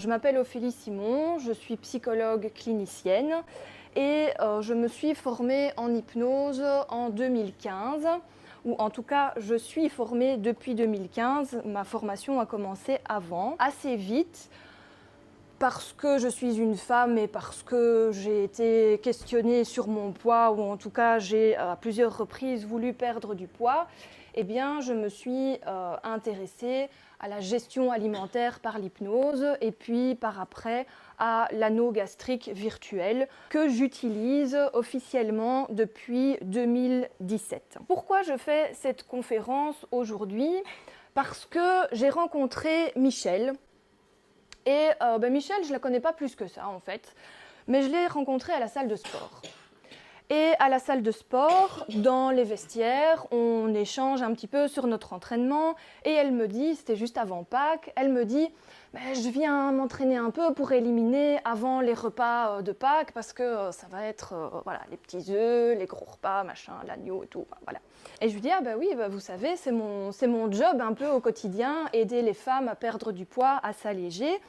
Je m'appelle Ophélie Simon, je suis psychologue clinicienne et je me suis formée en hypnose en 2015, ou en tout cas je suis formée depuis 2015, ma formation a commencé avant, assez vite, parce que je suis une femme et parce que j'ai été questionnée sur mon poids, ou en tout cas j'ai à plusieurs reprises voulu perdre du poids, eh bien je me suis intéressée à la gestion alimentaire par l'hypnose et puis par après à l'anneau gastrique virtuel que j'utilise officiellement depuis 2017. Pourquoi je fais cette conférence aujourd'hui? Parce que j'ai rencontré Michel. Et Michel, je ne la connais pas plus que ça en fait, mais je l'ai rencontrée à la salle de sport. Et à la salle de sport, dans les vestiaires, on échange un petit peu sur notre entraînement et elle me dit, c'était juste avant Pâques, elle me dit je viens m'entraîner un peu pour éliminer avant les repas de Pâques parce que ça va être voilà, les petits œufs, les gros repas, machin, l'agneau et tout. Voilà. Et je lui dis, ah bah oui, vous savez, c'est mon job un peu au quotidien, aider les femmes à perdre du poids, à s'alléger.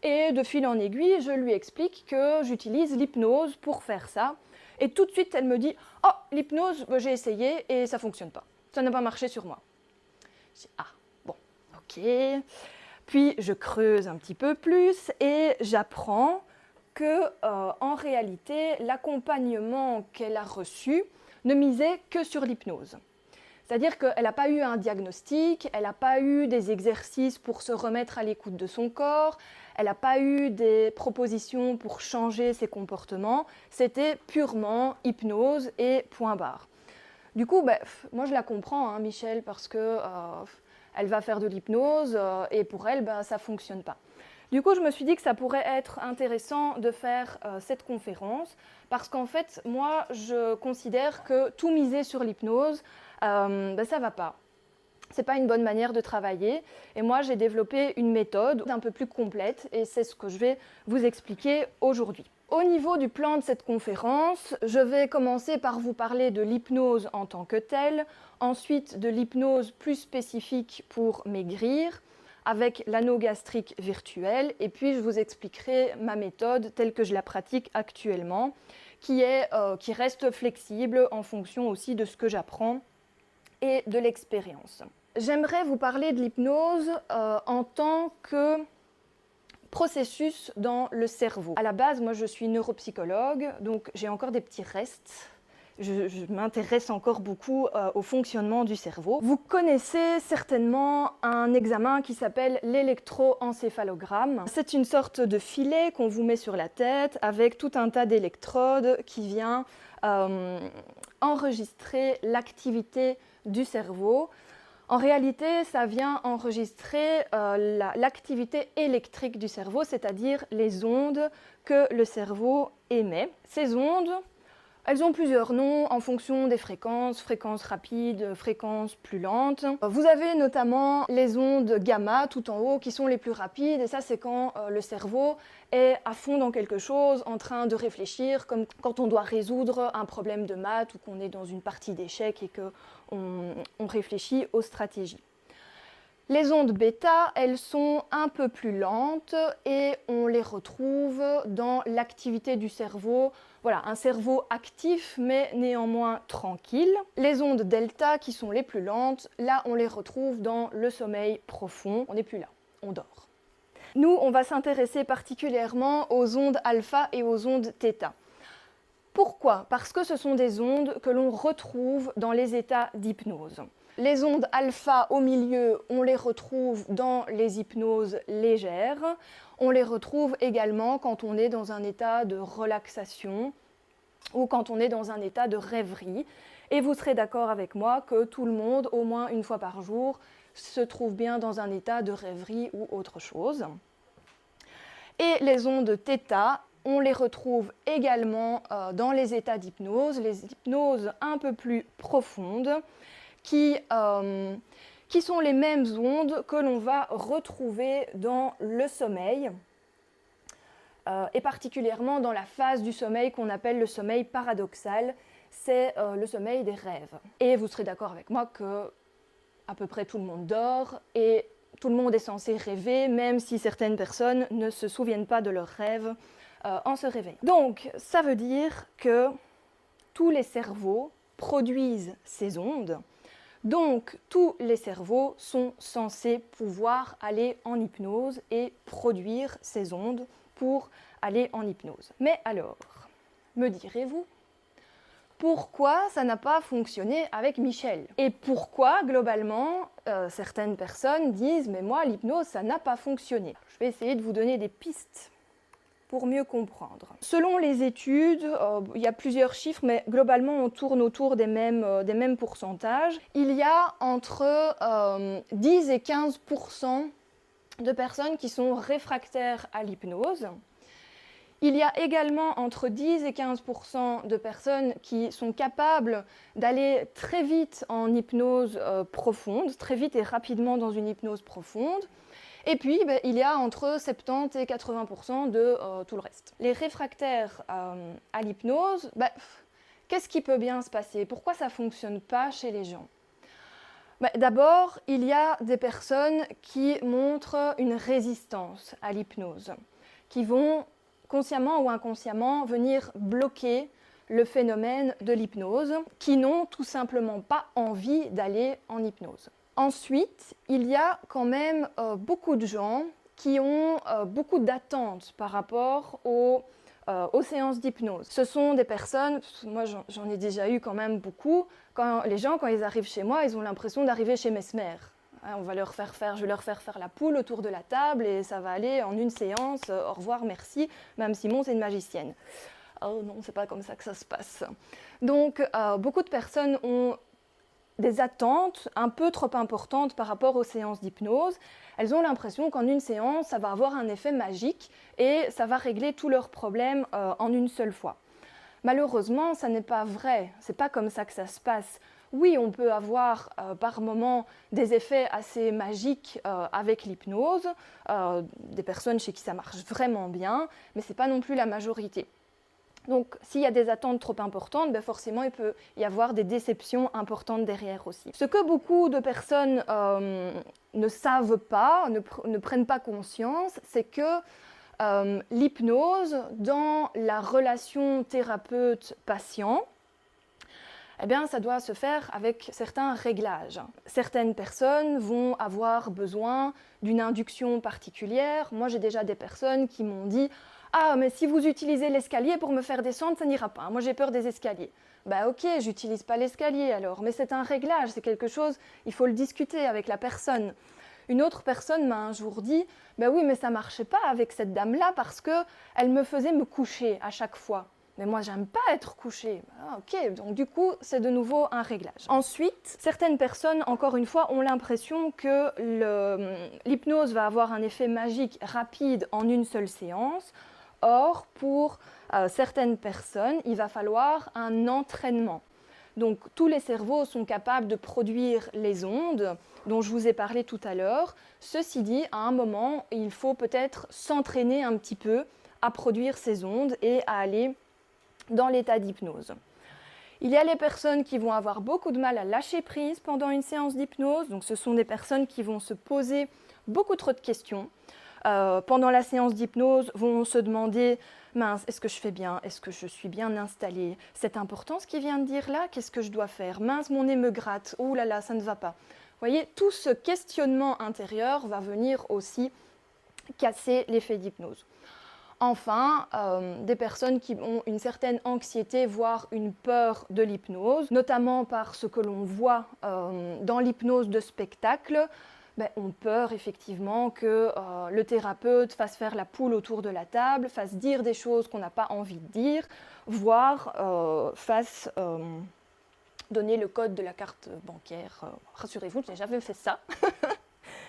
Et de fil en aiguille, je lui explique que j'utilise l'hypnose pour faire ça. Et tout de suite, elle me dit « Oh, l'hypnose, j'ai essayé et ça ne fonctionne pas. Ça n'a pas marché sur moi. » Je dis « Ah, bon, ok. » Puis je creuse un petit peu plus et j'apprends que, en réalité, l'accompagnement qu'elle a reçu ne misait que sur l'hypnose. C'est-à-dire qu'elle n'a pas eu un diagnostic, elle n'a pas eu des exercices pour se remettre à l'écoute de son corps, elle n'a pas eu des propositions pour changer ses comportements, c'était purement hypnose et point barre. Du coup, moi je la comprends, hein, Michel, parce que elle va faire de l'hypnose et pour elle, ça ne fonctionne pas. Du coup, je me suis dit que ça pourrait être intéressant de faire cette conférence parce qu'en fait, moi, je considère que tout miser sur l'hypnose, ça ne va pas. Ce n'est pas une bonne manière de travailler. Et moi, j'ai développé une méthode un peu plus complète et c'est ce que je vais vous expliquer aujourd'hui. Au niveau du plan de cette conférence, je vais commencer par vous parler de l'hypnose en tant que telle, ensuite de l'hypnose plus spécifique pour maigrir, avec l'anneau gastrique virtuel, et puis je vous expliquerai ma méthode telle que je la pratique actuellement, qui reste flexible en fonction aussi de ce que j'apprends et de l'expérience. J'aimerais vous parler de l'hypnose en tant que processus dans le cerveau. À la base, moi je suis neuropsychologue, donc j'ai encore des petits restes. Je m'intéresse encore beaucoup au fonctionnement du cerveau. Vous connaissez certainement un examen qui s'appelle l'électroencéphalogramme. C'est une sorte de filet qu'on vous met sur la tête avec tout un tas d'électrodes qui vient enregistrer l'activité du cerveau. En réalité, ça vient enregistrer l'activité électrique du cerveau, c'est-à-dire les ondes que le cerveau émet. Ces ondes, elles ont plusieurs noms en fonction des fréquences, fréquences rapides, fréquences plus lentes. Vous avez notamment les ondes gamma tout en haut qui sont les plus rapides et ça c'est quand le cerveau est à fond dans quelque chose, en train de réfléchir, comme quand on doit résoudre un problème de maths ou qu'on est dans une partie d'échecs et qu'on réfléchit aux stratégies. Les ondes bêta, elles sont un peu plus lentes et on les retrouve dans l'activité du cerveau. Voilà, un cerveau actif mais néanmoins tranquille. Les ondes delta, qui sont les plus lentes, là on les retrouve dans le sommeil profond. On n'est plus là, on dort. Nous, on va s'intéresser particulièrement aux ondes alpha et aux ondes θ. Pourquoi? Parce que ce sont des ondes que l'on retrouve dans les états d'hypnose. Les ondes alpha au milieu, on les retrouve dans les hypnoses légères. On les retrouve également quand on est dans un état de relaxation ou quand on est dans un état de rêverie. Et vous serez d'accord avec moi que tout le monde, au moins une fois par jour, se trouve bien dans un état de rêverie ou autre chose. Et les ondes θ, on les retrouve également dans les états d'hypnose, les hypnoses un peu plus profondes, qui sont les mêmes ondes que l'on va retrouver dans le sommeil, et particulièrement dans la phase du sommeil qu'on appelle le sommeil paradoxal, c'est le sommeil des rêves. Et vous serez d'accord avec moi que à peu près tout le monde dort, et Tout le monde est censé rêver, même si certaines personnes ne se souviennent pas de leurs rêves en se réveillant. Donc, ça veut dire que tous les cerveaux produisent ces ondes. Donc, tous les cerveaux sont censés pouvoir aller en hypnose et produire ces ondes pour aller en hypnose. Mais alors, me direz-vous, pourquoi ça n'a pas fonctionné avec Michel? Et pourquoi, globalement, certaines personnes disent « mais moi, l'hypnose, ça n'a pas fonctionné ». Je vais essayer de vous donner des pistes pour mieux comprendre. Selon les études, il y a plusieurs chiffres, mais globalement, on tourne autour des mêmes pourcentages. Il y a entre 10 et 15% de personnes qui sont réfractaires à l'hypnose. Il y a également entre 10 et 15% de personnes qui sont capables d'aller très vite en hypnose profonde, très vite et rapidement dans une hypnose profonde. Et puis, il y a entre 70 et 80% de tout le reste. Les réfractaires à l'hypnose, qu'est-ce qui peut bien se passer? Pourquoi ça ne fonctionne pas chez les gens? D'abord, il y a des personnes qui montrent une résistance à l'hypnose, qui vont consciemment ou inconsciemment venir bloquer le phénomène de l'hypnose, qui n'ont tout simplement pas envie d'aller en hypnose. Ensuite, il y a quand même beaucoup de gens qui ont beaucoup d'attentes par rapport aux séances d'hypnose. Ce sont des personnes, moi j'en ai déjà eu quand même beaucoup, les gens quand ils arrivent chez moi, ils ont l'impression d'arriver chez Mesmer. Je vais leur faire faire la poule autour de la table et ça va aller en une séance, au revoir, merci, Mme Simon c'est une magicienne. Oh non, c'est pas comme ça que ça se passe. Donc beaucoup de personnes ont des attentes un peu trop importantes par rapport aux séances d'hypnose. Elles ont l'impression qu'en une séance, ça va avoir un effet magique et ça va régler tous leurs problèmes en une seule fois. Malheureusement, ça n'est pas vrai, c'est pas comme ça que ça se passe. Oui, on peut avoir par moments des effets assez magiques avec l'hypnose, des personnes chez qui ça marche vraiment bien, mais ce n'est pas non plus la majorité. Donc, s'il y a des attentes trop importantes, forcément, il peut y avoir des déceptions importantes derrière aussi. Ce que beaucoup de personnes ne savent pas, ne prennent pas conscience, c'est que l'hypnose, dans la relation thérapeute-patient, ça doit se faire avec certains réglages. Certaines personnes vont avoir besoin d'une induction particulière. Moi, j'ai déjà des personnes qui m'ont dit « Ah, mais si vous utilisez l'escalier pour me faire descendre, ça n'ira pas. Moi, j'ai peur des escaliers. » Ok, j'utilise pas l'escalier alors, mais c'est un réglage, c'est quelque chose, il faut le discuter avec la personne. Une autre personne m'a un jour dit « Oui, mais ça marchait pas avec cette dame-là parce qu'elle me faisait me coucher à chaque fois. » Mais moi, j'aime pas être couchée. Ok, donc du coup, c'est de nouveau un réglage. Ensuite, certaines personnes, encore une fois, ont l'impression que l'hypnose va avoir un effet magique rapide en une seule séance. Or, pour certaines personnes, il va falloir un entraînement. Donc, tous les cerveaux sont capables de produire les ondes dont je vous ai parlé tout à l'heure. Ceci dit, à un moment, il faut peut-être s'entraîner un petit peu à produire ces ondes et à aller dans l'état d'hypnose. Il y a les personnes qui vont avoir beaucoup de mal à lâcher prise pendant une séance d'hypnose. Donc, ce sont des personnes qui vont se poser beaucoup trop de questions. Pendant la séance d'hypnose, vont se demander « Mince, est-ce que je fais bien? Est-ce que je suis bien installée? C'est important ce qu'il vient de dire là? Qu'est-ce que je dois faire? Mince, mon nez me gratte. Oh là là, ça ne va pas. » Vous voyez, tout ce questionnement intérieur va venir aussi casser l'effet d'hypnose. Enfin, des personnes qui ont une certaine anxiété, voire une peur de l'hypnose, notamment par ce que l'on voit dans l'hypnose de spectacle, ont peur effectivement que le thérapeute fasse faire la poule autour de la table, fasse dire des choses qu'on n'a pas envie de dire, voire fasse donner le code de la carte bancaire. Rassurez-vous, je n'ai jamais fait ça.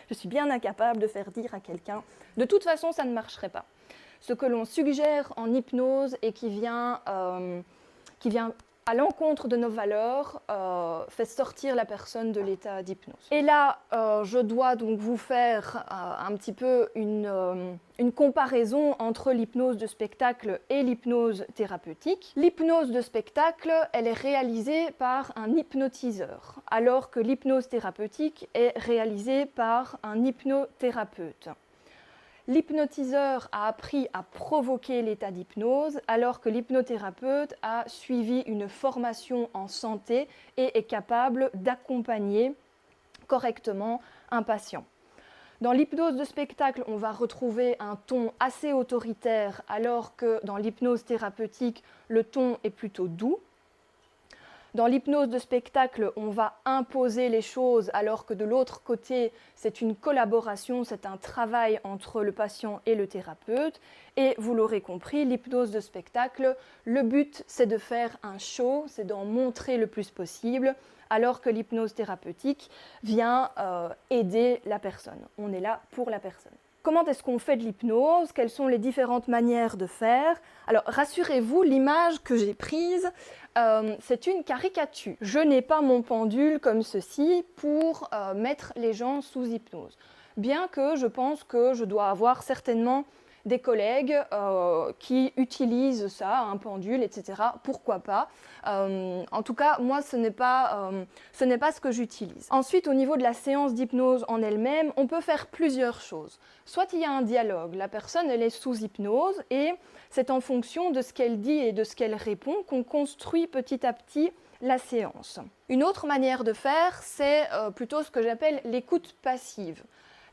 Je suis bien incapable de faire dire à quelqu'un. De toute façon, ça ne marcherait pas. Ce que l'on suggère en hypnose et qui vient à l'encontre de nos valeurs, fait sortir la personne de l'état d'hypnose. Et là, je dois donc vous faire un petit peu une comparaison entre l'hypnose de spectacle et l'hypnose thérapeutique. L'hypnose de spectacle, elle est réalisée par un hypnotiseur, alors que l'hypnose thérapeutique est réalisée par un hypnothérapeute. L'hypnotiseur a appris à provoquer l'état d'hypnose, alors que l'hypnothérapeute a suivi une formation en santé et est capable d'accompagner correctement un patient. Dans l'hypnose de spectacle, on va retrouver un ton assez autoritaire, alors que dans l'hypnose thérapeutique, le ton est plutôt doux. Dans l'hypnose de spectacle, on va imposer les choses, alors que de l'autre côté, c'est une collaboration, c'est un travail entre le patient et le thérapeute. Et vous l'aurez compris, l'hypnose de spectacle, le but, c'est de faire un show, c'est d'en montrer le plus possible, alors que l'hypnose thérapeutique vient aider la personne. On est là pour la personne. Comment est-ce qu'on fait de l'hypnose? Quelles sont les différentes manières de faire? Alors, rassurez-vous, l'image que j'ai prise, c'est une caricature. Je n'ai pas mon pendule comme ceci pour mettre les gens sous hypnose. Bien que je pense que je dois avoir certainement des collègues qui utilisent ça, un pendule, etc. Pourquoi pas? En tout cas, moi, ce n'est pas ce que j'utilise. Ensuite, au niveau de la séance d'hypnose en elle-même, on peut faire plusieurs choses. Soit il y a un dialogue, la personne, elle est sous hypnose et c'est en fonction de ce qu'elle dit et de ce qu'elle répond qu'on construit petit à petit la séance. Une autre manière de faire, c'est plutôt ce que j'appelle l'écoute passive.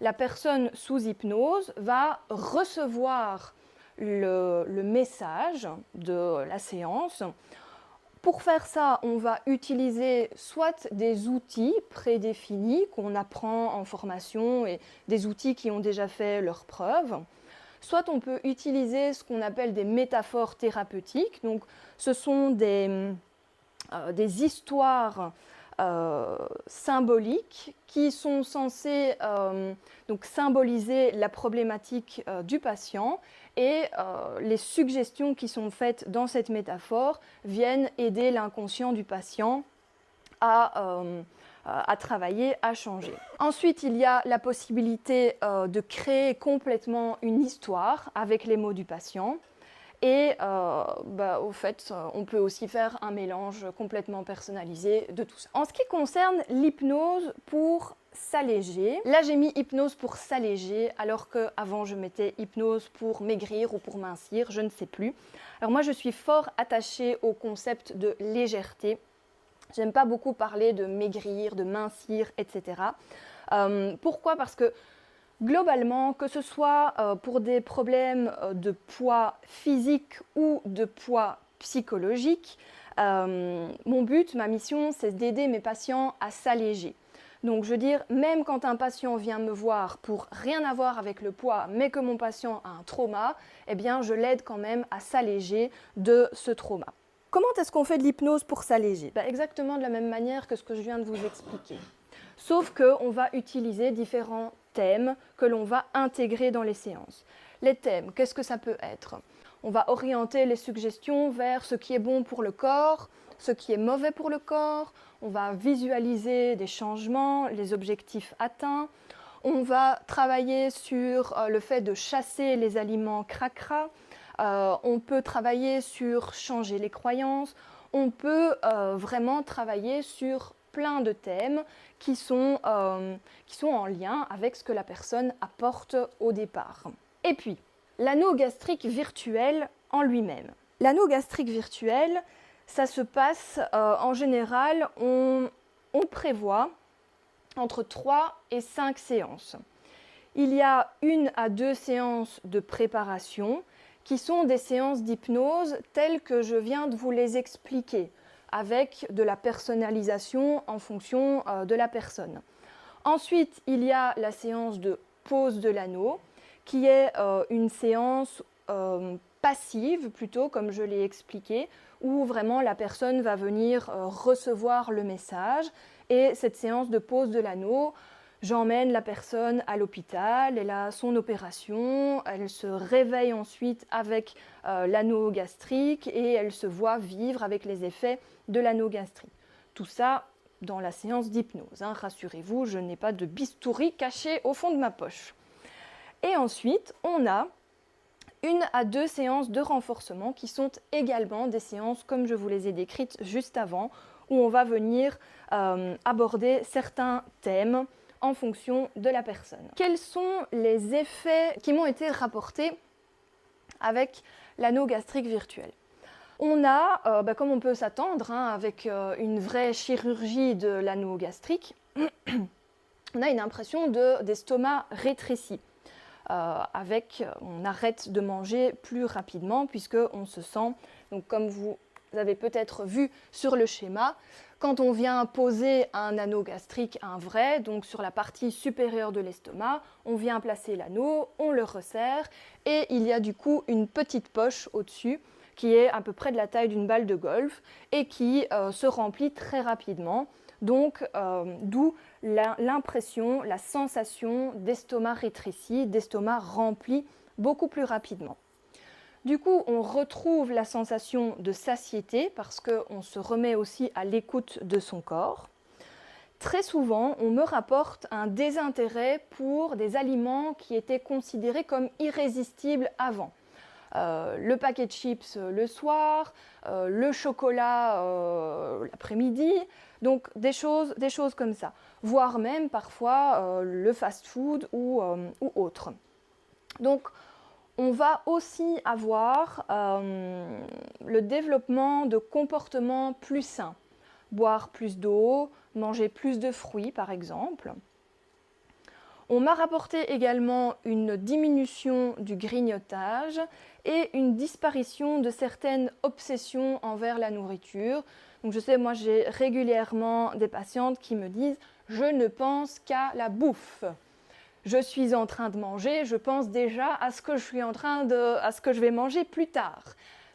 La personne sous hypnose va recevoir le message de la séance. Pour faire ça, on va utiliser soit des outils prédéfinis qu'on apprend en formation et des outils qui ont déjà fait leurs preuves, soit on peut utiliser ce qu'on appelle des métaphores thérapeutiques. Donc, ce sont des histoires symboliques qui sont censées donc symboliser la problématique du patient et les suggestions qui sont faites dans cette métaphore viennent aider l'inconscient du patient à travailler, à changer. Ensuite, il y a la possibilité de créer complètement une histoire avec les mots du patient. Et au fait, on peut aussi faire un mélange complètement personnalisé de tout ça. En ce qui concerne l'hypnose pour s'alléger, là j'ai mis hypnose pour s'alléger, alors qu'avant je mettais hypnose pour maigrir ou pour mincir, je ne sais plus. Alors moi je suis fort attachée au concept de légèreté. J'aime pas beaucoup parler de maigrir, de mincir, etc. Pourquoi? Parce que globalement, que ce soit pour des problèmes de poids physique ou de poids psychologique, mon but, ma mission, c'est d'aider mes patients à s'alléger. Donc je veux dire, même quand un patient vient me voir pour rien avoir avec le poids, mais que mon patient a un trauma, eh bien je l'aide quand même à s'alléger de ce trauma. Comment est-ce qu'on fait de l'hypnose pour s'alléger? Exactement de la même manière que ce que je viens de vous expliquer. Sauf qu'on va utiliser différents thèmes que l'on va intégrer dans les séances. Les thèmes, qu'est-ce que ça peut être? On va orienter les suggestions vers ce qui est bon pour le corps, ce qui est mauvais pour le corps. On va visualiser des changements, les objectifs atteints. On va travailler sur le fait de chasser les aliments cracra. On peut travailler sur changer les croyances. On peut vraiment travailler sur plein de thèmes qui sont en lien avec ce que la personne apporte au départ. Et puis, l'anneau gastrique virtuel en lui-même. L'anneau gastrique virtuel, ça se passe en général, on prévoit entre 3 et 5 séances. Il y a 1 à 2 séances de préparation qui sont des séances d'hypnose telles que je viens de vous les expliquer, avec de la personnalisation en fonction de la personne. Ensuite, il y a la séance de pose de l'anneau, qui est une séance passive, plutôt, comme je l'ai expliqué, où vraiment la personne va venir recevoir le message. Et cette séance de pose de l'anneau, J'emmène la personne à l'hôpital, elle a son opération, elle se réveille ensuite avec l'anneau gastrique et elle se voit vivre avec les effets de l'anneau gastrique. Tout ça dans la séance d'hypnose. Rassurez-vous, je n'ai pas de bistouri caché au fond de ma poche. Et ensuite, on a 1 à 2 séances de renforcement qui sont également des séances comme je vous les ai décrites juste avant, où on va venir aborder certains thèmes en fonction de la personne. Quels sont les effets qui m'ont été rapportés avec l'anneau gastrique virtuel? On a, comme on peut s'attendre, avec une vraie chirurgie de l'anneau gastrique, on a une impression d'estomac rétréci. On arrête de manger plus rapidement puisqu'on se sent, donc comme vous avez peut-être vu sur le schéma, quand on vient poser un anneau gastrique, un vrai, donc sur la partie supérieure de l'estomac, on vient placer l'anneau, on le resserre et il y a du coup une petite poche au-dessus qui est à peu près de la taille d'une balle de golf et qui se remplit très rapidement. Donc, d'où l'impression, la sensation d'estomac rétréci, d'estomac rempli beaucoup plus rapidement. Du coup, on retrouve la sensation de satiété parce qu'on se remet aussi à l'écoute de son corps. Très souvent, on me rapporte un désintérêt pour des aliments qui étaient considérés comme irrésistibles avant. Le paquet de chips le soir, le chocolat l'après-midi, donc des choses comme ça, voire même parfois le fast-food ou autre. Donc on va aussi avoir le développement de comportements plus sains, boire plus d'eau, manger plus de fruits par exemple. On m'a rapporté également une diminution du grignotage et une disparition de certaines obsessions envers la nourriture. Donc je sais, moi j'ai régulièrement des patientes qui me disent « je ne pense qu'à la bouffe ». Je suis en train de manger, je pense déjà à ce que je vais manger plus tard.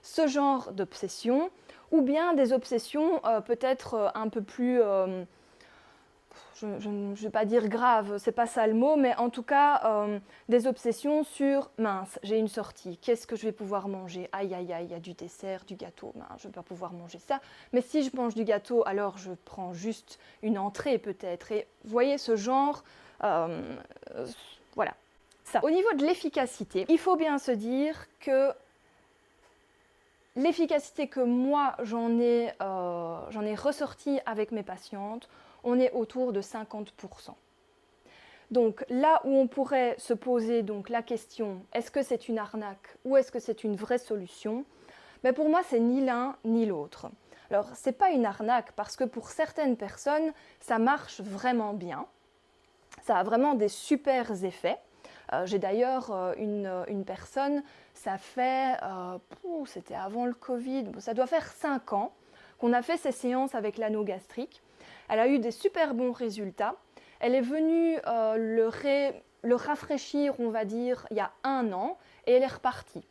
Ce genre d'obsession, ou bien des obsessions peut-être un peu plus... je ne vais pas dire grave, c'est pas ça le mot, mais en tout cas des obsessions sur mince, j'ai une sortie, qu'est-ce que je vais pouvoir manger? Aïe aïe aïe, il y a du dessert, du gâteau, mince, je ne vais pas pouvoir manger ça. Mais si je mange du gâteau, alors je prends juste une entrée peut-être. Et vous voyez ce genre, voilà. Ça. Au niveau de l'efficacité, il faut bien se dire que l'efficacité que moi j'en ai ressorti avec mes patientes, on est autour de 50%. Donc là où on pourrait se poser donc la question, est-ce que c'est une arnaque ou est-ce que c'est une vraie solution? Mais pour moi, c'est ni l'un ni l'autre. Alors, ce n'est pas une arnaque parce que pour certaines personnes, ça marche vraiment bien. Ça a vraiment des super effets. J'ai d'ailleurs une personne, ça fait, c'était avant le Covid, ça doit faire 5 ans qu'on a fait ces séances avec l'anneau gastrique. Elle a eu des super bons résultats. Elle est venue le rafraîchir, on va dire, il y a 1 an et elle est repartie.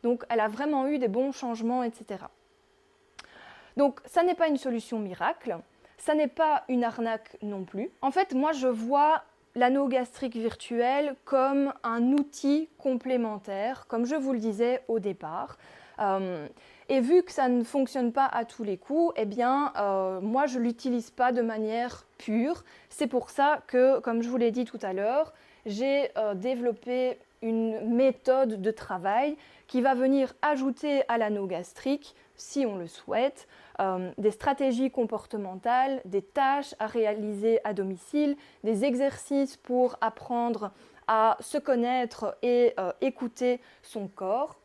Donc, elle a vraiment eu des bons changements, etc. Donc, ça n'est pas une solution miracle, ça n'est pas une arnaque non plus. En fait, moi, je vois l'anneau gastrique virtuel comme un outil complémentaire, comme je vous le disais au départ. Et vu que ça ne fonctionne pas à tous les coups, eh bien, moi, je ne l'utilise pas de manière pure. C'est pour ça que, comme je vous l'ai dit tout à l'heure, j'ai développé une méthode de travail qui va venir ajouter à l'anneau gastrique, si on le souhaite, des stratégies comportementales, des tâches à réaliser à domicile, des exercices pour apprendre à se connaître et écouter son corps.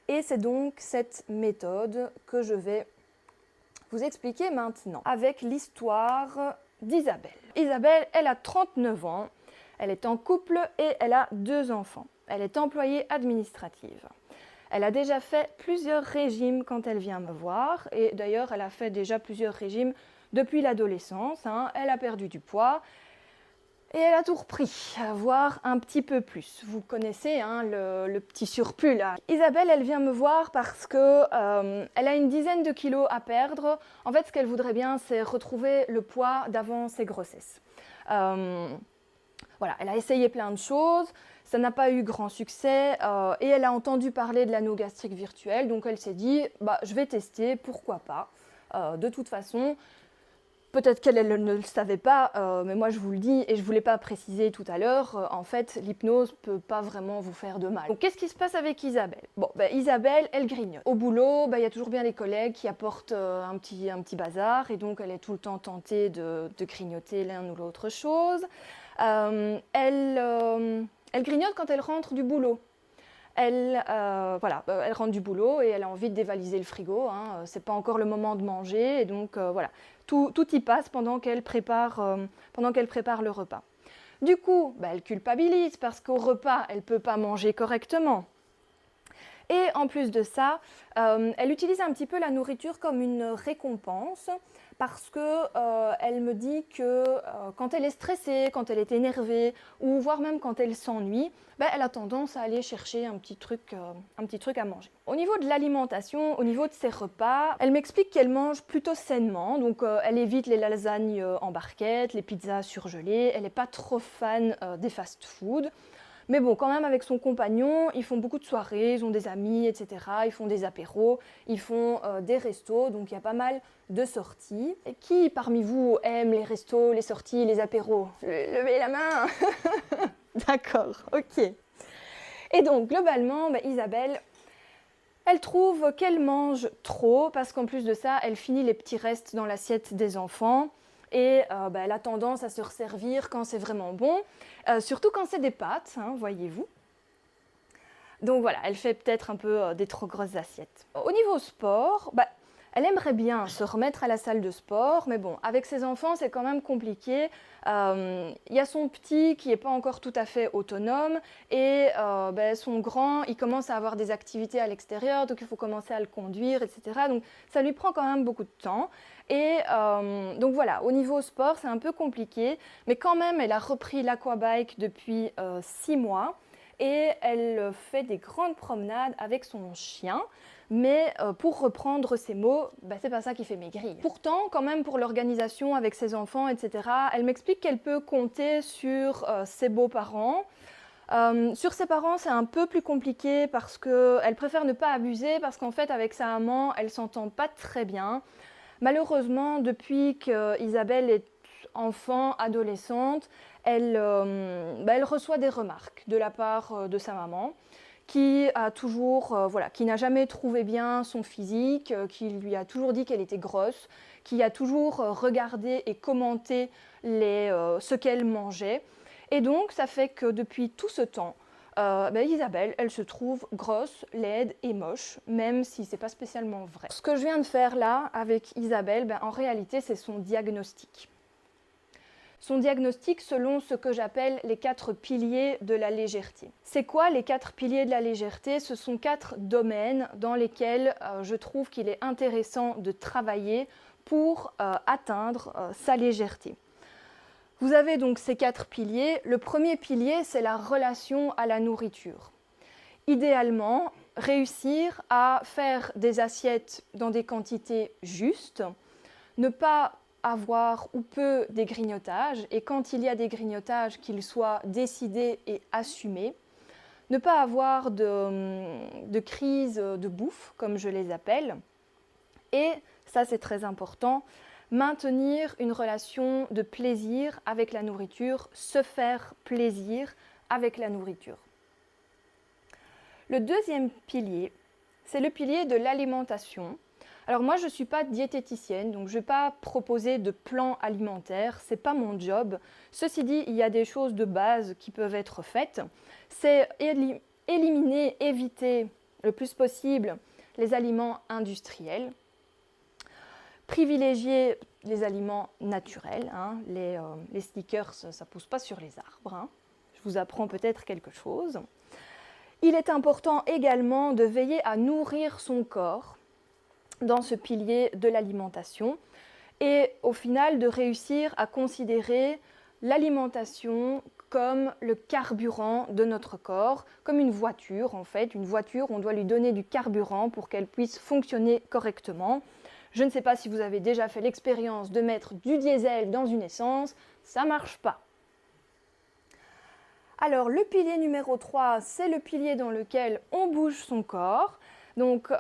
Et c'est donc cette méthode que je vais vous expliquer maintenant avec l'histoire d'Isabelle. Isabelle, elle a 39 ans, elle est en couple et elle a 2 enfants. Elle est employée administrative. Elle a déjà fait plusieurs régimes quand elle vient me voir et d'ailleurs elle a fait déjà plusieurs régimes depuis l'adolescence. Elle a perdu du poids et elle a tout repris, voire un petit peu plus. Vous connaissez le petit surplus là. Isabelle, elle vient me voir parce que elle a une dizaine de kilos à perdre. En fait, ce qu'elle voudrait bien, c'est retrouver le poids d'avant ses grossesses. Voilà, elle a essayé plein de choses, ça n'a pas eu grand succès et elle a entendu parler de l'anneau gastrique virtuel, donc elle s'est dit bah, je vais tester, pourquoi pas. De toute façon, peut-être qu'elle ne le savait pas, mais moi je vous le dis et je ne voulais pas préciser tout à l'heure, en fait l'hypnose ne peut pas vraiment vous faire de mal. Donc qu'est-ce qui se passe avec Isabelle? Bon, Isabelle, elle grignote. Au boulot, il y a toujours bien les collègues qui apportent un petit bazar et donc elle est tout le temps tentée de grignoter l'un ou l'autre chose. Elle grignote quand elle rentre du boulot. Elle rentre du boulot et elle a envie de dévaliser le frigo. C'est pas encore le moment de manger et donc voilà, tout y passe pendant qu'elle prépare le repas. Du coup, elle culpabilise parce qu'au repas, elle ne peut pas manger correctement. Et en plus de ça, elle utilise un petit peu la nourriture comme une récompense parce qu'elle me dit que quand elle est stressée, quand elle est énervée ou voire même quand elle s'ennuie, elle a tendance à aller chercher un petit truc à manger. Au niveau de l'alimentation, au niveau de ses repas, elle m'explique qu'elle mange plutôt sainement, donc elle évite les lasagnes en barquette, les pizzas surgelées, elle n'est pas trop fan des fast-food. Mais bon, quand même, avec son compagnon, ils font beaucoup de soirées, ils ont des amis, etc. Ils font des apéros, ils font des restos, donc il y a pas mal de sorties. Et qui parmi vous aime les restos, les sorties, les apéros? Levez la main. D'accord, ok. Et donc, globalement, Isabelle, elle trouve qu'elle mange trop, parce qu'en plus de ça, elle finit les petits restes dans l'assiette des enfants. Et elle a tendance à se resservir quand c'est vraiment bon, surtout quand c'est des pâtes, voyez-vous. Donc voilà, elle fait peut-être un peu des trop grosses assiettes. Au niveau sport, elle aimerait bien se remettre à la salle de sport, mais bon, avec ses enfants, c'est quand même compliqué. Il y a son petit qui n'est pas encore tout à fait autonome et son grand, il commence à avoir des activités à l'extérieur, donc il faut commencer à le conduire, etc. Donc ça lui prend quand même beaucoup de temps. Et donc voilà, au niveau sport, c'est un peu compliqué, mais quand même, elle a repris l'aquabike depuis 6 mois et elle fait des grandes promenades avec son chien. Mais pour reprendre ses mots, c'est pas ça qui fait maigrir. Pourtant, quand même, pour l'organisation avec ses enfants, etc., elle m'explique qu'elle peut compter sur ses beaux-parents. Sur ses parents, c'est un peu plus compliqué parce qu'elle préfère ne pas abuser, parce qu'en fait, avec sa maman, elle s'entend pas très bien. Malheureusement, depuis qu'Isabelle est enfant, adolescente, elle reçoit des remarques de la part de sa maman, qui n'a jamais trouvé bien son physique, qui lui a toujours dit qu'elle était grosse, qui a toujours regardé et commenté ce qu'elle mangeait. Et donc, ça fait que depuis tout ce temps, Isabelle, elle se trouve grosse, laide et moche, même si ce n'est pas spécialement vrai. Ce que je viens de faire là avec Isabelle, en réalité, c'est son diagnostic. Son diagnostic selon ce que j'appelle les 4 piliers de la légèreté. C'est quoi les 4 piliers de la légèreté? Ce sont 4 domaines dans lesquels je trouve qu'il est intéressant de travailler pour atteindre sa légèreté. Vous avez donc ces 4 piliers. Le premier pilier, c'est la relation à la nourriture. Idéalement, réussir à faire des assiettes dans des quantités justes, ne pas avoir ou peu des grignotages, et quand il y a des grignotages, qu'ils soient décidés et assumés, ne pas avoir de crise de bouffe, comme je les appelle, et, ça c'est très important, maintenir une relation de plaisir avec la nourriture, se faire plaisir avec la nourriture. Le deuxième pilier, c'est le pilier de l'alimentation. Alors moi, je ne suis pas diététicienne, donc je ne vais pas proposer de plan alimentaire, ce n'est pas mon job. Ceci dit, il y a des choses de base qui peuvent être faites. C'est éliminer, éviter le plus possible les aliments industriels, privilégier les aliments naturels. Les Snickers, ça ne pousse pas sur les arbres. Je vous apprends peut-être quelque chose. Il est important également de veiller à nourrir son corps dans ce pilier de l'alimentation et au final de réussir à considérer l'alimentation comme le carburant de notre corps, comme une voiture en fait. Une voiture, on doit lui donner du carburant pour qu'elle puisse fonctionner correctement. Je ne sais pas si vous avez déjà fait l'expérience de mettre du diesel dans une essence, ça ne marche pas. Alors, le pilier numéro 3, c'est le pilier dans lequel on bouge son corps. Donc,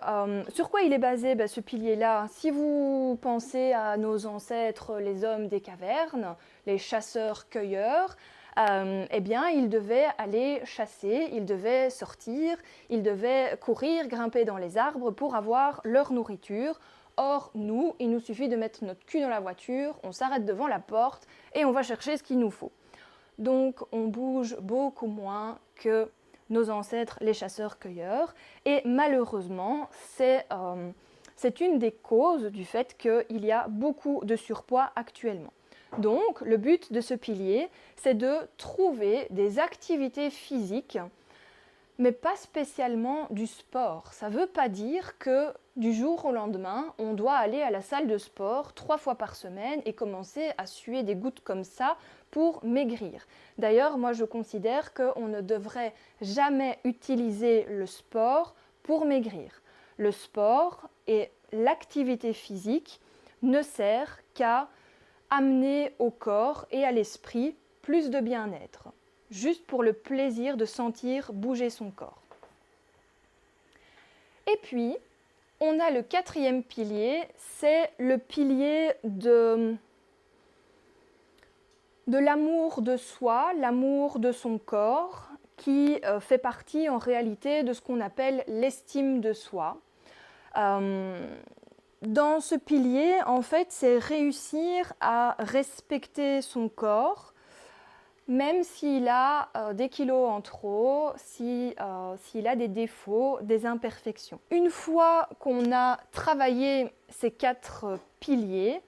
sur quoi il est basé ce pilier-là? Si vous pensez à nos ancêtres, les hommes des cavernes, les chasseurs-cueilleurs, eh bien, ils devaient aller chasser, ils devaient sortir, ils devaient courir, grimper dans les arbres pour avoir leur nourriture. Or, nous, il nous suffit de mettre notre cul dans la voiture, on s'arrête devant la porte et on va chercher ce qu'il nous faut. Donc, on bouge beaucoup moins que nos ancêtres, les chasseurs-cueilleurs. Et malheureusement, c'est une des causes du fait qu'il y a beaucoup de surpoids actuellement. Donc, le but de ce pilier, c'est de trouver des activités physiques, mais pas spécialement du sport. Ça ne veut pas dire que du jour au lendemain, on doit aller à la salle de sport 3 fois par semaine et commencer à suer des gouttes comme ça pour maigrir. D'ailleurs, moi je considère qu'on ne devrait jamais utiliser le sport pour maigrir. Le sport et l'activité physique ne sert qu'à amener au corps et à l'esprit plus de bien-être, juste pour le plaisir de sentir bouger son corps. Et puis, on a le 4e pilier, c'est le pilier de l'amour de soi, l'amour de son corps, qui fait partie en réalité de ce qu'on appelle l'estime de soi. Dans ce pilier, en fait, c'est réussir à respecter son corps, même s'il a des kilos en trop, s'il a des défauts, des imperfections. Une fois qu'on a travaillé ces 4 piliers,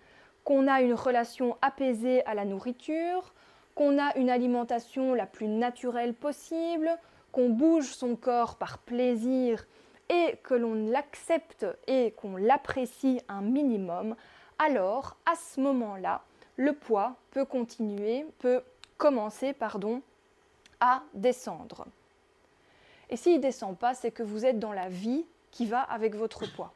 qu'on a une relation apaisée à la nourriture, qu'on a une alimentation la plus naturelle possible, qu'on bouge son corps par plaisir et que l'on l'accepte et qu'on l'apprécie un minimum, alors à ce moment-là, le poids peut commencer à descendre. Et s'il ne descend pas, c'est que vous êtes dans la vie qui va avec votre poids.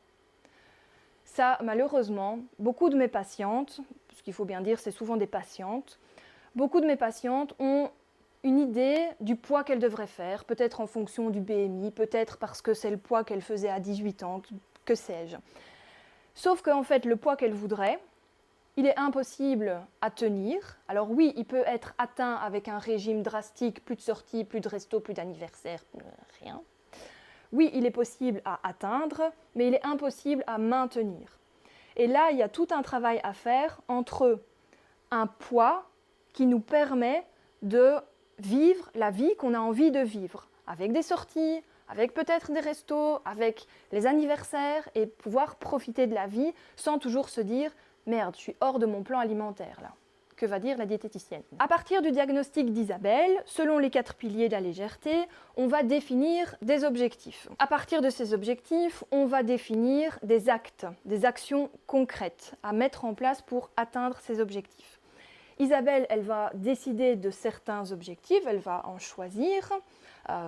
Ça, malheureusement, beaucoup de mes patientes, ce qu'il faut bien dire, c'est souvent des patientes, beaucoup de mes patientes ont une idée du poids qu'elles devraient faire, peut-être en fonction du BMI, peut-être parce que c'est le poids qu'elles faisaient à 18 ans, que sais-je. Sauf qu'en fait, le poids qu'elles voudraient, il est impossible à tenir. Alors oui, il peut être atteint avec un régime drastique, plus de sorties, plus de restos, plus d'anniversaires, rien. Oui, il est possible à atteindre, mais il est impossible à maintenir. Et là, il y a tout un travail à faire entre un poids qui nous permet de vivre la vie qu'on a envie de vivre, avec des sorties, avec peut-être des restos, avec les anniversaires, et pouvoir profiter de la vie sans toujours se dire « Merde, je suis hors de mon plan alimentaire là ». Que va dire la diététicienne? À partir du diagnostic d'Isabelle, selon les 4 piliers de la légèreté, on va définir des objectifs. À partir de ces objectifs, on va définir des actes, des actions concrètes à mettre en place pour atteindre ces objectifs. Isabelle, elle va décider de certains objectifs, elle va en choisir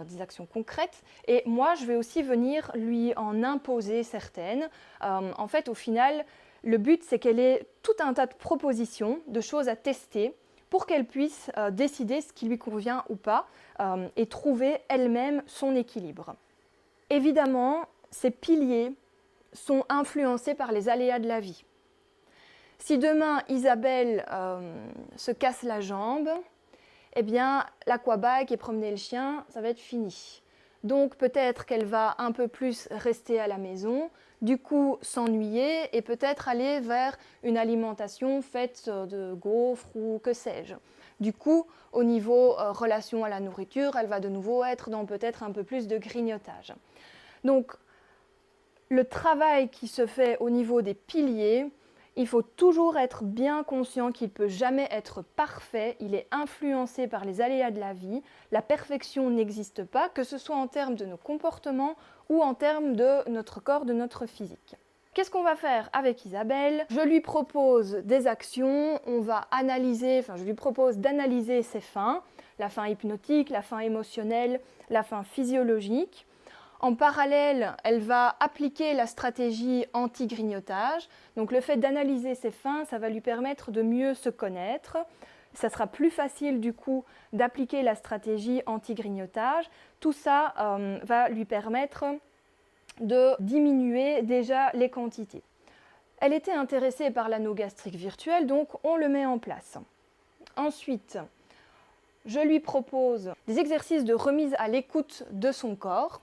des actions concrètes, et moi, je vais aussi venir lui en imposer certaines. En fait, au final, le but, c'est qu'elle ait tout un tas de propositions, de choses à tester pour qu'elle puisse décider ce qui lui convient ou pas et trouver elle-même son équilibre. Évidemment, ces piliers sont influencés par les aléas de la vie. Si demain Isabelle se casse la jambe, eh bien l'aquabike et promener le chien, ça va être fini. Donc peut-être qu'elle va un peu plus rester à la maison, du coup s'ennuyer et peut-être aller vers une alimentation faite de gaufres ou que sais-je. Du coup, au niveau relation à la nourriture, elle va de nouveau être dans peut-être un peu plus de grignotage. Donc le travail qui se fait au niveau des piliers, il faut toujours être bien conscient qu'il ne peut jamais être parfait, il est influencé par les aléas de la vie, la perfection n'existe pas, que ce soit en termes de nos comportements ou en termes de notre corps, de notre physique. Qu'est-ce qu'on va faire avec Isabelle? Je lui propose des actions, je lui propose d'analyser ses faims, la faim hypnotique, la faim émotionnelle, la faim physiologique. En parallèle, elle va appliquer la stratégie anti-grignotage. Donc le fait d'analyser ses faims, ça va lui permettre de mieux se connaître, Ça sera plus facile du coup d'appliquer la stratégie anti-grignotage. Tout ça va lui permettre de diminuer déjà les quantités. Elle était intéressée par l'anneau gastrique virtuel, donc on le met en place. Ensuite, je lui propose des exercices de remise à l'écoute de son corps.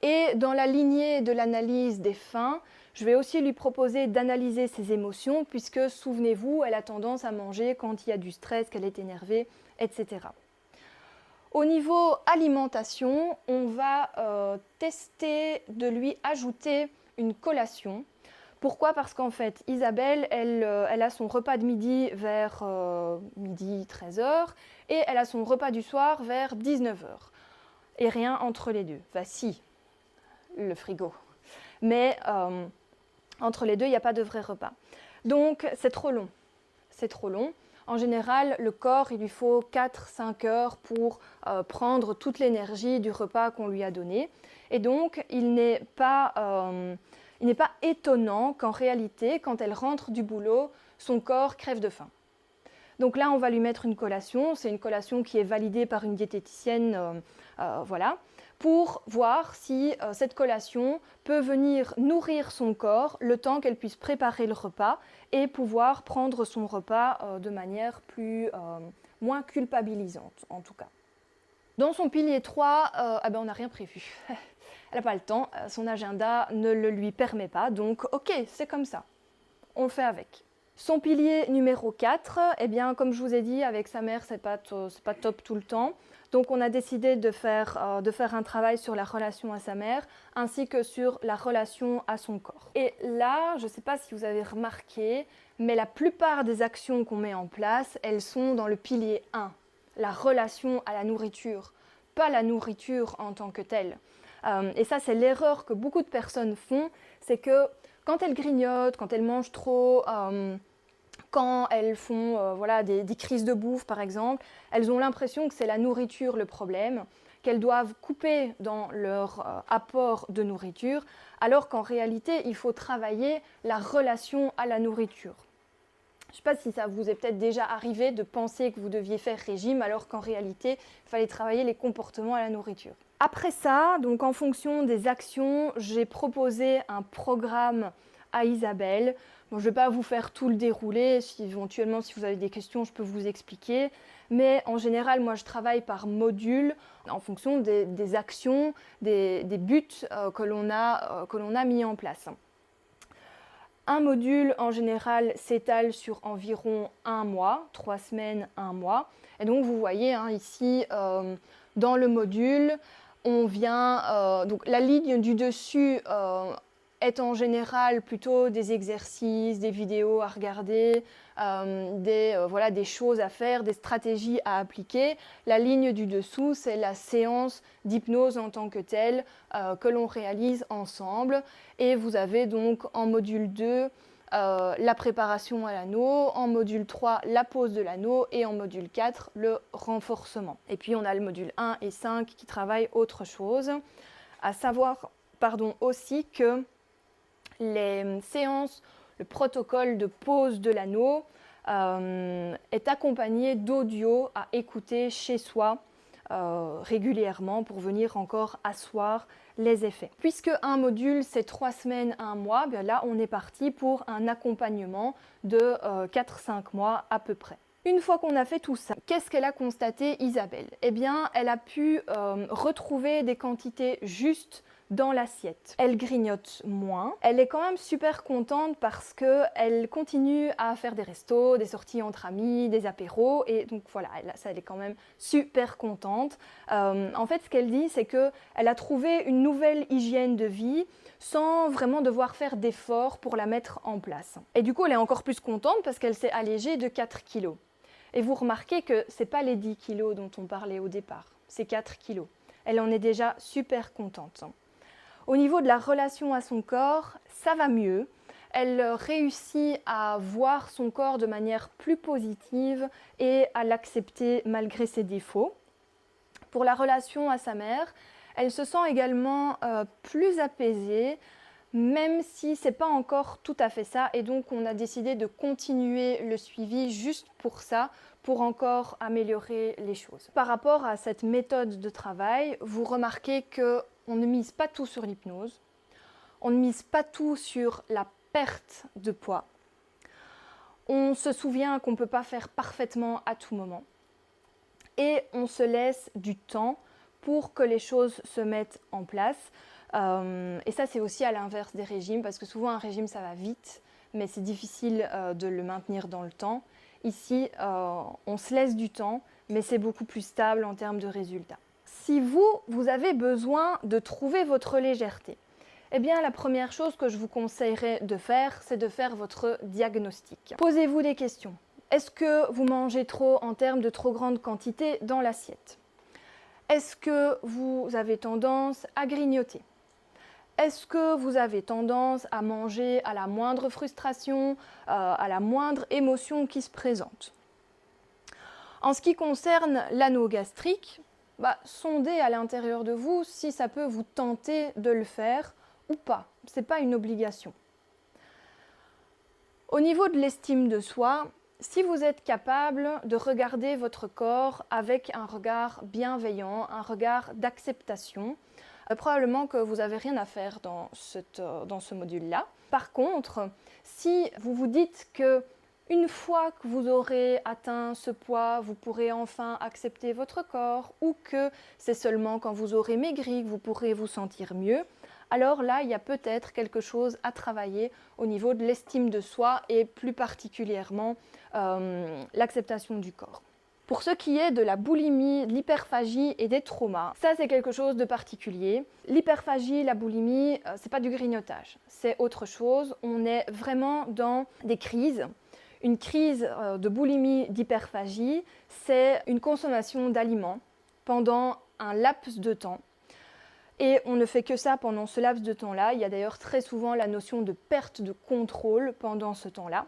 Et dans la lignée de l'analyse des faim, je vais aussi lui proposer d'analyser ses émotions, puisque, souvenez-vous, elle a tendance à manger quand il y a du stress, qu'elle est énervée, etc. Au niveau alimentation, on va tester de lui ajouter une collation. Pourquoi? Parce qu'en fait, Isabelle, elle a son repas de midi vers midi 13h et elle a son repas du soir vers 19h. Et rien entre les deux. Enfin, si, le frigo. Mais entre les deux, il n'y a pas de vrai repas. Donc, c'est trop long. C'est trop long. En général, le corps, il lui faut 4-5 heures pour prendre toute l'énergie du repas qu'on lui a donné. Et donc, il n'est pas étonnant qu'en réalité, quand elle rentre du boulot, son corps crève de faim. Donc là, on va lui mettre une collation. C'est une collation qui est validée par une diététicienne, voilà, pour voir si cette collation peut venir nourrir son corps le temps qu'elle puisse préparer le repas et pouvoir prendre son repas de manière moins culpabilisante, en tout cas. Dans son pilier 3, on n'a rien prévu. Elle n'a pas le temps, son agenda ne le lui permet pas, donc ok, c'est comme ça, on le fait avec. Son pilier numéro 4, comme je vous ai dit, avec sa mère, c'est pas top tout le temps. Donc on a décidé de faire un travail sur la relation à sa mère, ainsi que sur la relation à son corps. Et là, je ne sais pas si vous avez remarqué, mais la plupart des actions qu'on met en place, elles sont dans le pilier 1, la relation à la nourriture, pas la nourriture en tant que telle. Et ça, c'est l'erreur que beaucoup de personnes font, c'est que quand elles grignotent, quand elles mangent trop, quand elles font des crises de bouffe par exemple, elles ont l'impression que c'est la nourriture le problème, qu'elles doivent couper dans leur apport de nourriture, alors qu'en réalité, il faut travailler la relation à la nourriture. Je ne sais pas si ça vous est peut-être déjà arrivé de penser que vous deviez faire régime, alors qu'en réalité, il fallait travailler les comportements à la nourriture. Après ça, donc en fonction des actions, j'ai proposé un programme à Isabelle. Bon, je ne vais pas vous faire tout le déroulé, éventuellement si vous avez des questions, je peux vous expliquer. Mais en général, moi je travaille par module en fonction des actions, des buts que l'on a mis en place. Un module en général s'étale sur environ 1 mois, 3 semaines, 1 mois. Et donc vous voyez ici dans le module, on vient, donc la ligne du dessus est en général plutôt des exercices, des vidéos à regarder, des choses à faire, des stratégies à appliquer. La ligne du dessous, c'est la séance d'hypnose en tant que telle que l'on réalise ensemble. Et vous avez donc en module 2 la préparation à l'anneau, en module 3 la pose de l'anneau et en module 4 le renforcement. Et puis on a le module 1 et 5 qui travaillent autre chose. À savoir aussi que les séances, le protocole de pose de l'anneau est accompagné d'audio à écouter chez soi régulièrement pour venir encore asseoir les effets. Puisque un module c'est 3 semaines, 1 mois, là on est parti pour un accompagnement de 4-5 mois à peu près. Une fois qu'on a fait tout ça, qu'est-ce qu'elle a constaté Isabelle? Elle a pu retrouver des quantités justes dans l'assiette. Elle grignote moins. Elle est quand même super contente parce qu'elle continue à faire des restos, des sorties entre amis, des apéros. Et donc voilà, elle est quand même super contente. En fait, ce qu'elle dit, c'est qu'elle a trouvé une nouvelle hygiène de vie sans vraiment devoir faire d'efforts pour la mettre en place. Et du coup, elle est encore plus contente parce qu'elle s'est allégée de 4 kilos. Et vous remarquez que ce n'est pas les 10 kilos dont on parlait au départ, c'est 4 kilos. Elle en est déjà super contente. Au niveau de la relation à son corps, ça va mieux. Elle réussit à voir son corps de manière plus positive et à l'accepter malgré ses défauts. Pour la relation à sa mère, elle se sent également plus apaisée, même si ce n'est pas encore tout à fait ça. Et donc, on a décidé de continuer le suivi juste pour ça, pour encore améliorer les choses. Par rapport à cette méthode de travail, vous remarquez qu'on ne mise pas tout sur l'hypnose, on ne mise pas tout sur la perte de poids. On se souvient qu'on ne peut pas faire parfaitement à tout moment. Et on se laisse du temps pour que les choses se mettent en place. Et ça, c'est aussi à l'inverse des régimes, parce que souvent un régime, ça va vite, mais c'est difficile de le maintenir dans le temps. Ici, on se laisse du temps, mais c'est beaucoup plus stable en termes de résultats. Si vous avez besoin de trouver votre légèreté, eh bien, la première chose que je vous conseillerais de faire, c'est de faire votre diagnostic. Posez-vous des questions. Est-ce que vous mangez trop en termes de trop grande quantité dans l'assiette? Est-ce que vous avez tendance à grignoter? Est-ce que vous avez tendance à manger à la moindre frustration, à la moindre émotion qui se présente? En ce qui concerne l'anneau gastrique, sondez à l'intérieur de vous si ça peut vous tenter de le faire ou pas. Ce n'est pas une obligation. Au niveau de l'estime de soi, si vous êtes capable de regarder votre corps avec un regard bienveillant, un regard d'acceptation, probablement que vous n'avez rien à faire dans ce module-là. Par contre, si vous vous dites que une fois que vous aurez atteint ce poids, vous pourrez enfin accepter votre corps, ou que c'est seulement quand vous aurez maigri que vous pourrez vous sentir mieux, alors là, il y a peut-être quelque chose à travailler au niveau de l'estime de soi et plus particulièrement l'acceptation du corps. Pour ce qui est de la boulimie, de l'hyperphagie et des traumas, ça c'est quelque chose de particulier. L'hyperphagie, la boulimie, c'est pas du grignotage, c'est autre chose. On est vraiment dans des crises. Une crise de boulimie, d'hyperphagie, c'est une consommation d'aliments pendant un laps de temps. Et on ne fait que ça pendant ce laps de temps-là. Il y a d'ailleurs très souvent la notion de perte de contrôle pendant ce temps-là.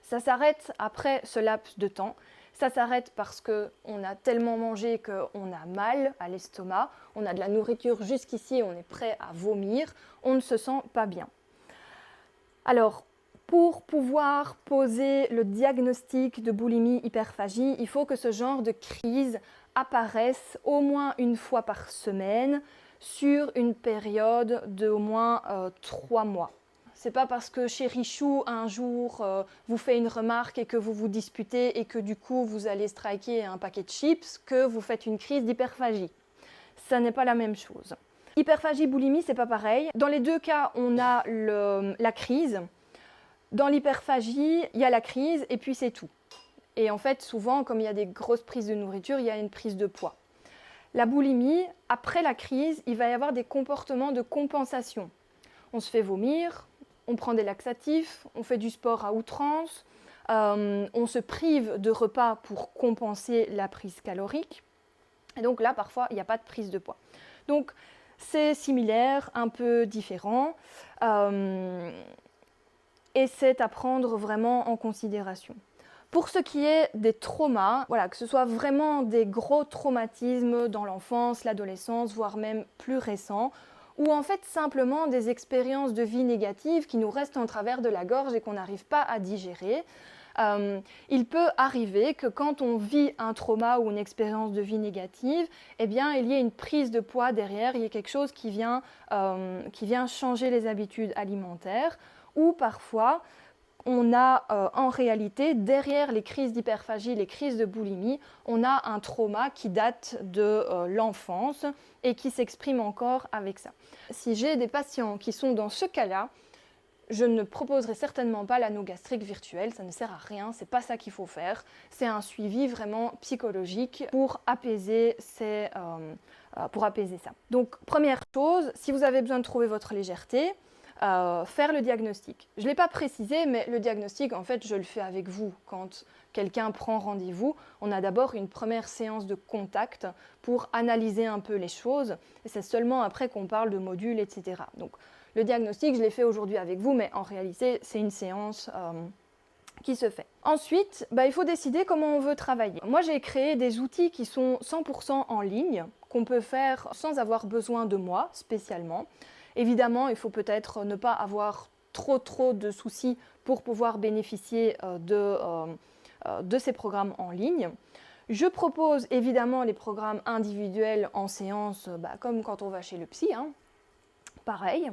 Ça s'arrête après ce laps de temps. Ça s'arrête parce qu'on a tellement mangé qu'on a mal à l'estomac, on a de la nourriture jusqu'ici, on est prêt à vomir, on ne se sent pas bien. Alors, pour pouvoir poser le diagnostic de boulimie-hyperphagie, il faut que ce genre de crise apparaisse au moins une fois par semaine sur une période d'au moins 3 mois. C'est pas parce que Chéri Chou un jour vous fait une remarque et que vous vous disputez et que du coup vous allez striker un paquet de chips que vous faites une crise d'hyperphagie. Ça n'est pas la même chose. Hyperphagie, boulimie, c'est pas pareil. Dans les deux cas, on a la crise. Dans l'hyperphagie, il y a la crise et puis c'est tout. Et en fait, souvent, comme il y a des grosses prises de nourriture, il y a une prise de poids. La boulimie, après la crise, il va y avoir des comportements de compensation. On se fait vomir, on prend des laxatifs, on fait du sport à outrance, on se prive de repas pour compenser la prise calorique. Et donc là, parfois, il n'y a pas de prise de poids. Donc, c'est similaire, un peu différent, et c'est à prendre vraiment en considération. Pour ce qui est des traumas, voilà, que ce soit vraiment des gros traumatismes dans l'enfance, l'adolescence, voire même plus récents, ou en fait simplement des expériences de vie négatives qui nous restent en travers de la gorge et qu'on n'arrive pas à digérer. Il peut arriver que quand on vit un trauma ou une expérience de vie négative, eh bien, il y ait une prise de poids derrière, il y a quelque chose qui vient changer les habitudes alimentaires, ou parfois on a en réalité, derrière les crises d'hyperphagie, les crises de boulimie, on a un trauma qui date de l'enfance et qui s'exprime encore avec ça. Si j'ai des patients qui sont dans ce cas-là, je ne proposerai certainement pas l'anneau gastrique virtuel, ça ne sert à rien, c'est pas ça qu'il faut faire. C'est un suivi vraiment psychologique pour apaiser ça. Donc, première chose, si vous avez besoin de trouver votre légèreté, faire le diagnostic. Je ne l'ai pas précisé, mais le diagnostic, en fait, je le fais avec vous. Quand quelqu'un prend rendez-vous, on a d'abord une première séance de contact pour analyser un peu les choses. Et c'est seulement après qu'on parle de modules, etc. Donc, le diagnostic, je l'ai fait aujourd'hui avec vous, mais en réalité, c'est une séance qui se fait. Ensuite, il faut décider comment on veut travailler. Moi, j'ai créé des outils qui sont 100% en ligne, qu'on peut faire sans avoir besoin de moi spécialement. Évidemment, il faut peut-être ne pas avoir trop de soucis pour pouvoir bénéficier de ces programmes en ligne. Je propose évidemment les programmes individuels en séance, comme quand on va chez le psy, hein, pareil.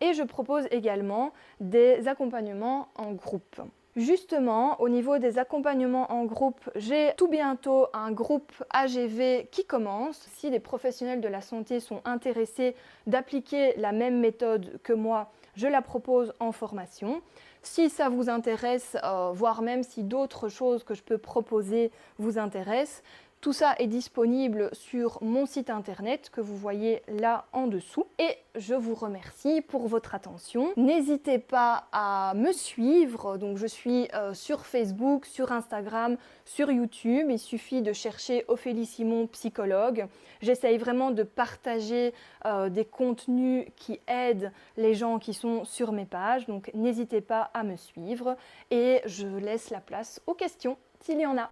Et je propose également des accompagnements en groupe. Justement, au niveau des accompagnements en groupe, j'ai tout bientôt un groupe AGV qui commence. Si les professionnels de la santé sont intéressés d'appliquer la même méthode que moi, je la propose en formation. Si ça vous intéresse, voire même si d'autres choses que je peux proposer vous intéressent, tout ça est disponible sur mon site internet que vous voyez là en dessous. Et je vous remercie pour votre attention. N'hésitez pas à me suivre. Donc je suis sur Facebook, sur Instagram, sur YouTube. Il suffit de chercher Ophélie Simon psychologue. J'essaye vraiment de partager des contenus qui aident les gens qui sont sur mes pages. Donc n'hésitez pas à me suivre et je laisse la place aux questions s'il y en a.